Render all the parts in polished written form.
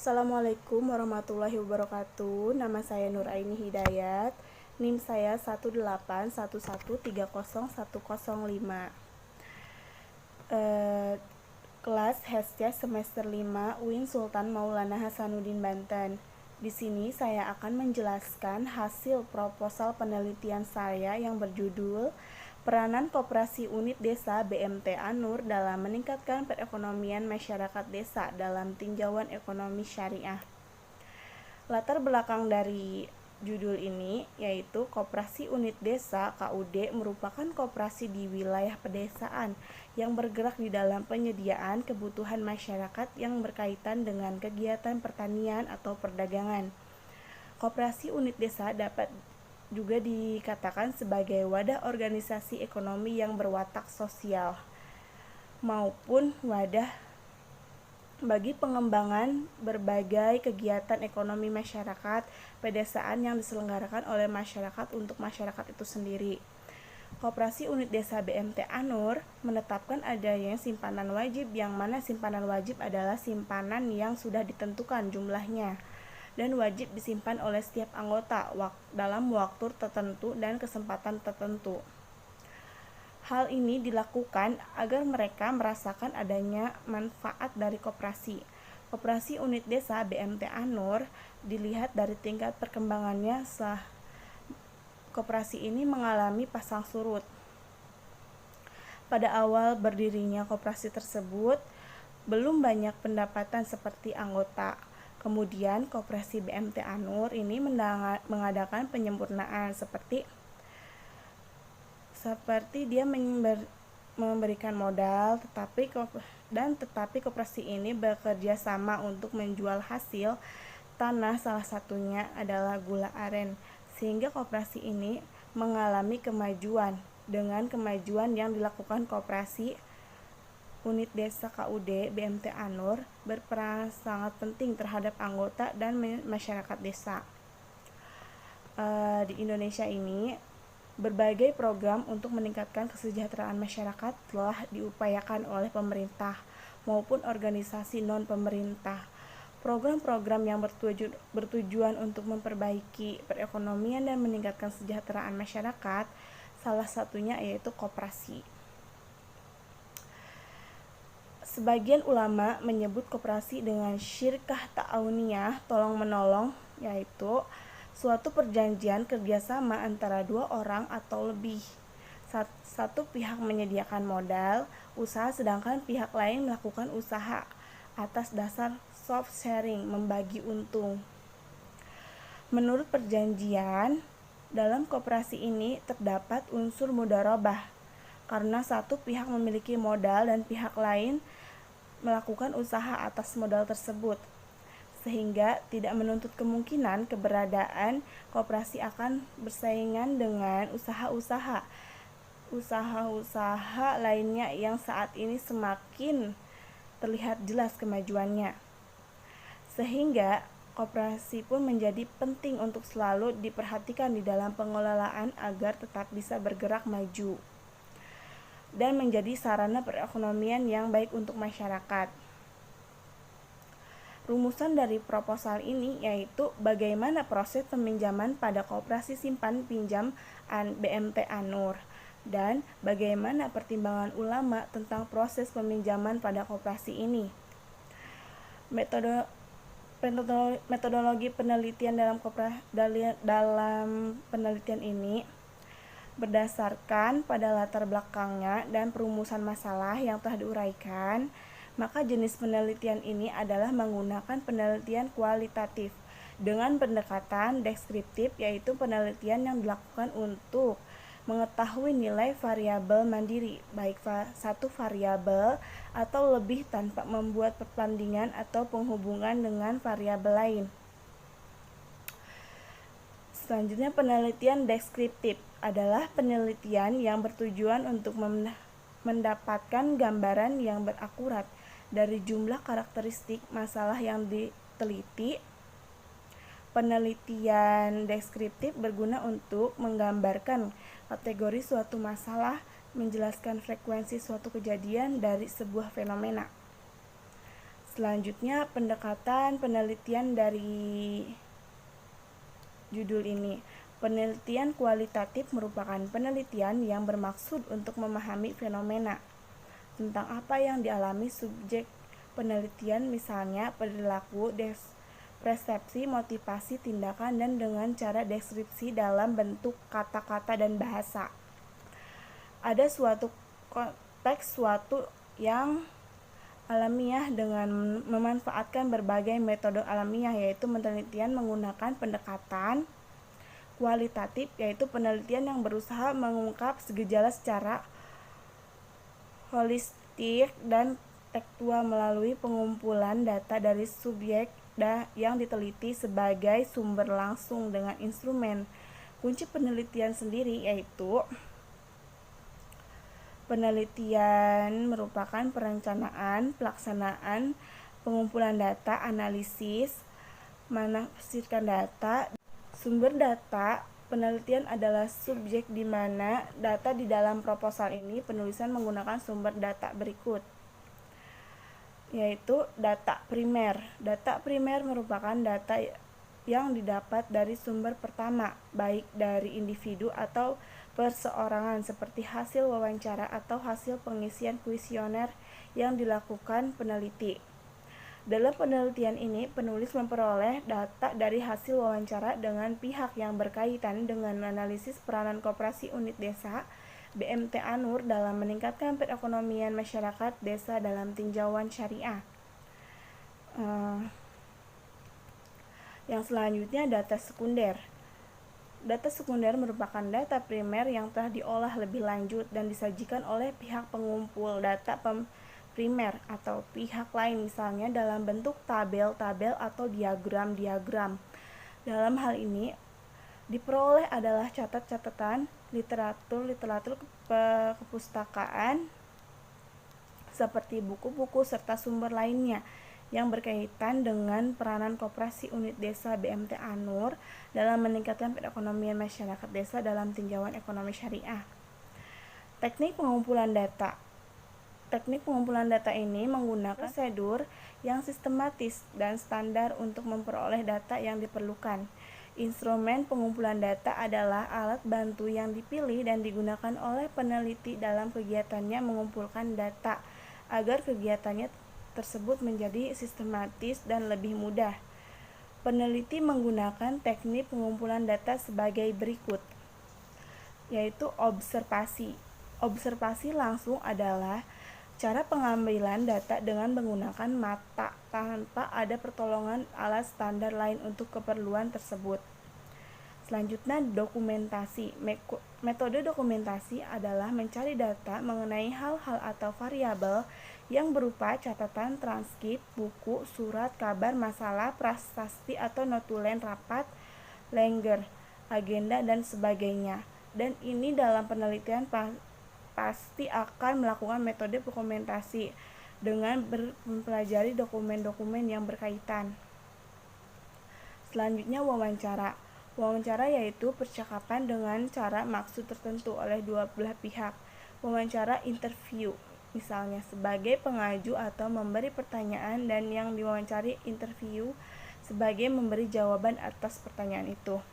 Assalamualaikum warahmatullahi wabarakatuh. Nama saya Nur Aini Hidayat. NIM saya 181130105. Kelas Hesya semester 5 UIN Sultan Maulana Hasanuddin Banten. Di sini saya akan menjelaskan hasil proposal penelitian saya yang berjudul Peranan Koperasi Unit Desa BMT Anur dalam meningkatkan perekonomian masyarakat desa dalam tinjauan ekonomi syariah. Latar belakang dari judul ini yaitu Koperasi Unit Desa KUD merupakan koperasi di wilayah pedesaan yang bergerak di dalam penyediaan kebutuhan masyarakat yang berkaitan dengan kegiatan pertanian atau perdagangan. Koperasi unit desa dapat juga dikatakan sebagai wadah organisasi ekonomi yang berwatak sosial maupun wadah bagi pengembangan berbagai kegiatan ekonomi masyarakat pedesaan yang diselenggarakan oleh masyarakat untuk masyarakat itu sendiri. Koperasi Unit Desa BMT Anur menetapkan adanya simpanan wajib, yang mana simpanan wajib adalah simpanan yang sudah ditentukan jumlahnya dan wajib disimpan oleh setiap anggota dalam waktu tertentu dan kesempatan tertentu. Hal ini dilakukan agar mereka merasakan adanya manfaat dari koperasi. Koperasi unit desa BMT Anur dilihat dari tingkat perkembangannya setelah koperasi ini mengalami pasang surut. Pada awal berdirinya koperasi tersebut, belum banyak pendapatan seperti anggota. Kemudian koperasi BMT Anur ini mengadakan penyempurnaan seperti dia memberikan modal, tetapi koperasi ini bekerja sama untuk menjual hasil tanah, salah satunya adalah gula aren, sehingga koperasi ini mengalami kemajuan. Dengan kemajuan yang dilakukan koperasi Unit Desa KUD BMT Anur berperan sangat penting terhadap anggota dan masyarakat desa. Di Indonesia ini, berbagai program untuk meningkatkan kesejahteraan masyarakat telah diupayakan oleh pemerintah maupun organisasi non-pemerintah. Program-program yang bertujuan untuk memperbaiki perekonomian dan meningkatkan kesejahteraan masyarakat, salah satunya yaitu koperasi. Sebagian ulama menyebut koperasi dengan syirkah ta'awuniyah, tolong-menolong, yaitu suatu perjanjian kerjasama antara dua orang atau lebih. Satu pihak menyediakan modal usaha, sedangkan pihak lain melakukan usaha atas dasar soft sharing, membagi untung. Menurut perjanjian, dalam koperasi ini terdapat unsur mudharabah, karena satu pihak memiliki modal dan pihak lain melakukan usaha atas modal tersebut, sehingga tidak menuntut kemungkinan keberadaan koperasi akan bersaingan dengan usaha-usaha lainnya yang saat ini semakin terlihat jelas kemajuannya. Sehingga koperasi pun menjadi penting untuk selalu diperhatikan di dalam pengelolaan agar tetap bisa bergerak maju dan menjadi sarana perekonomian yang baik untuk masyarakat. Rumusan dari proposal ini yaitu bagaimana proses peminjaman pada koperasi simpan pinjam BMT Anur dan bagaimana pertimbangan ulama tentang proses peminjaman pada koperasi ini. Metodologi penelitian dalam penelitian ini berdasarkan pada latar belakangnya dan perumusan masalah yang telah diuraikan, maka jenis penelitian ini adalah menggunakan penelitian kualitatif dengan pendekatan deskriptif, yaitu penelitian yang dilakukan untuk mengetahui nilai variabel mandiri, baik satu variabel atau lebih tanpa membuat perbandingan atau penghubungan dengan variabel lain. Selanjutnya, penelitian deskriptif adalah penelitian yang bertujuan untuk mendapatkan gambaran yang berakurat dari jumlah karakteristik masalah yang diteliti. Penelitian deskriptif berguna untuk menggambarkan kategori suatu masalah, menjelaskan frekuensi suatu kejadian dari sebuah fenomena. Selanjutnya, pendekatan penelitian dari judul ini. Penelitian kualitatif merupakan penelitian yang bermaksud untuk memahami fenomena tentang apa yang dialami subjek penelitian, misalnya perilaku, persepsi, motivasi, tindakan, dan dengan cara deskripsi dalam bentuk kata-kata dan bahasa. Ada suatu konteks suatu yang alamiah dengan memanfaatkan berbagai metode alamiah, yaitu penelitian menggunakan pendekatan kualitatif, yaitu penelitian yang berusaha mengungkap gejala secara holistik dan tekstual melalui pengumpulan data dari subjek yang diteliti sebagai sumber langsung dengan instrumen. Kunci penelitian sendiri yaitu penelitian merupakan perencanaan, pelaksanaan, pengumpulan data, analisis, menafsirkan data. Sumber data penelitian adalah subjek di mana data di dalam proposal ini penulisan menggunakan sumber data berikut, yaitu data primer. Data primer merupakan data yang didapat dari sumber pertama, baik dari individu atau perseorangan, seperti hasil wawancara atau hasil pengisian kuesioner yang dilakukan peneliti. Dalam penelitian ini, penulis memperoleh data dari hasil wawancara dengan pihak yang berkaitan dengan analisis peranan koperasi unit desa BMT Anur dalam meningkatkan perekonomian masyarakat desa dalam tinjauan syariah. Yang selanjutnya, data sekunder. Data sekunder merupakan data primer yang telah diolah lebih lanjut dan disajikan oleh pihak pengumpul data primer atau pihak lain, misalnya dalam bentuk tabel-tabel atau diagram-diagram. Dalam hal ini, diperoleh adalah catatan literatur kepustakaan seperti buku-buku serta sumber lainnya yang berkaitan dengan peranan koperasi unit desa BMT Anur dalam meningkatkan perekonomian masyarakat desa dalam tinjauan ekonomi syariah. Teknik pengumpulan data. Teknik pengumpulan data ini menggunakan prosedur yang sistematis dan standar untuk memperoleh data yang diperlukan. Instrumen pengumpulan data adalah alat bantu yang dipilih dan digunakan oleh peneliti dalam kegiatannya mengumpulkan data agar kegiatannya tersebut menjadi sistematis dan lebih mudah. Peneliti menggunakan teknik pengumpulan data sebagai berikut, yaitu observasi. Observasi langsung adalah cara pengambilan data dengan menggunakan mata tanpa ada pertolongan alat standar lain untuk keperluan tersebut. Selanjutnya, dokumentasi. Metode dokumentasi adalah mencari data mengenai hal-hal atau variabel yang berupa catatan, transkrip, buku, surat, kabar, masalah, prasasti atau notulen rapat, lengger, agenda, dan sebagainya. Dan ini dalam penelitian pasti akan melakukan metode dokumentasi dengan mempelajari dokumen-dokumen yang berkaitan. Selanjutnya, wawancara. Wawancara yaitu percakapan dengan cara maksud tertentu oleh dua belah pihak. Wawancara interview, misalnya sebagai pengaju atau memberi pertanyaan, dan yang diwawancari interview sebagai memberi jawaban atas pertanyaan itu.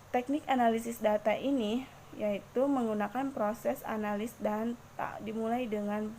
Teknik analisis data ini yaitu menggunakan proses analis dan dimulai dengan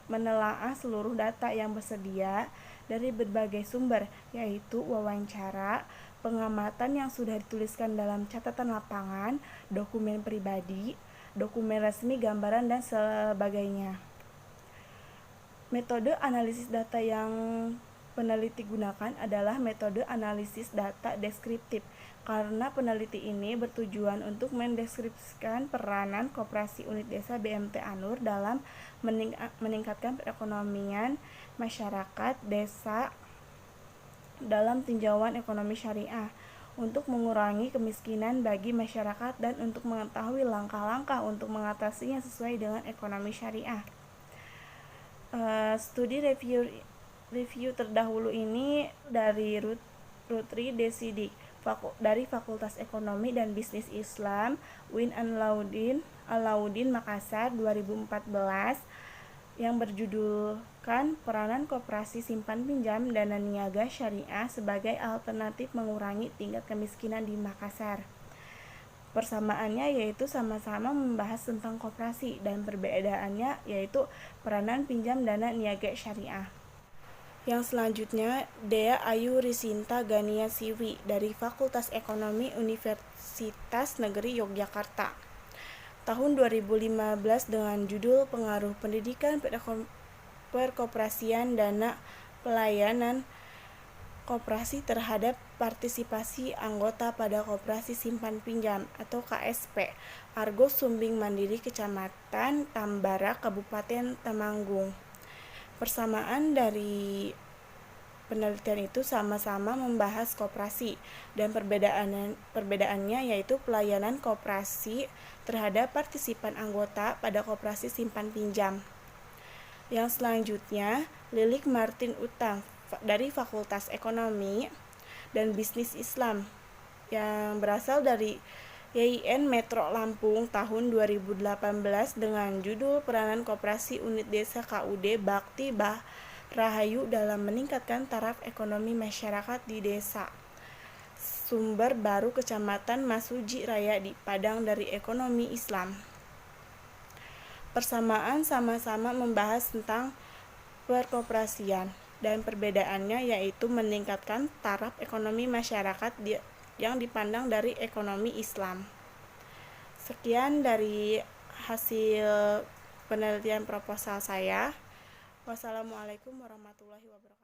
menelaah seluruh data yang bersedia dari berbagai sumber, yaitu wawancara, pengamatan yang sudah dituliskan dalam catatan lapangan, dokumen pribadi, dokumen resmi, gambaran, dan sebagainya. Metode analisis data yang peneliti gunakan adalah metode analisis data deskriptif, karena peneliti ini bertujuan untuk mendeskripsikan peranan koperasi unit desa BMT Anur dalam meningkatkan perekonomian masyarakat desa dalam tinjauan ekonomi syariah, untuk mengurangi kemiskinan bagi masyarakat, dan untuk mengetahui langkah-langkah untuk mengatasinya sesuai dengan ekonomi syariah. Studi review terdahulu ini dari Rutri Desidik dari Fakultas Ekonomi dan Bisnis Islam UIN Alauddin Makassar 2014. yang berjudulkan Peranan Koperasi Simpan Pinjam Dana Niaga Syariah sebagai Alternatif Mengurangi Tingkat Kemiskinan di Makassar. Persamaannya yaitu sama-sama membahas tentang koperasi dan perbedaannya yaitu peranan pinjam dana niaga syariah. Yang selanjutnya, Dea Ayu Risinta Gania Siwi dari Fakultas Ekonomi Universitas Negeri Yogyakarta. Tahun 2015 dengan judul Pengaruh Pendidikan Perkoperasian Dana Pelayanan Koperasi terhadap partisipasi anggota pada Koperasi Simpan Pinjam atau KSP Argo Sumbing Mandiri Kecamatan Tambara Kabupaten Temanggung. Persamaan dari penelitian itu sama-sama membahas koperasi dan perbedaannya yaitu pelayanan koperasi terhadap partisipan anggota pada Koperasi Simpan Pinjam. Yang selanjutnya, Lilik Martin Utang dari Fakultas Ekonomi dan Bisnis Islam yang berasal dari YIN Metro Lampung tahun 2018 dengan judul Peranan Koperasi Unit Desa KUD Bakti Rahayu dalam meningkatkan taraf ekonomi masyarakat di desa Sumber Baru Kecamatan Masuji Raya di Padang dari Ekonomi Islam. Persamaan sama-sama membahas tentang perkoperasian dan perbedaannya yaitu meningkatkan taraf ekonomi masyarakat yang dipandang dari ekonomi Islam. Sekian dari hasil penelitian proposal saya. Wassalamualaikum warahmatullahi wabarakatuh.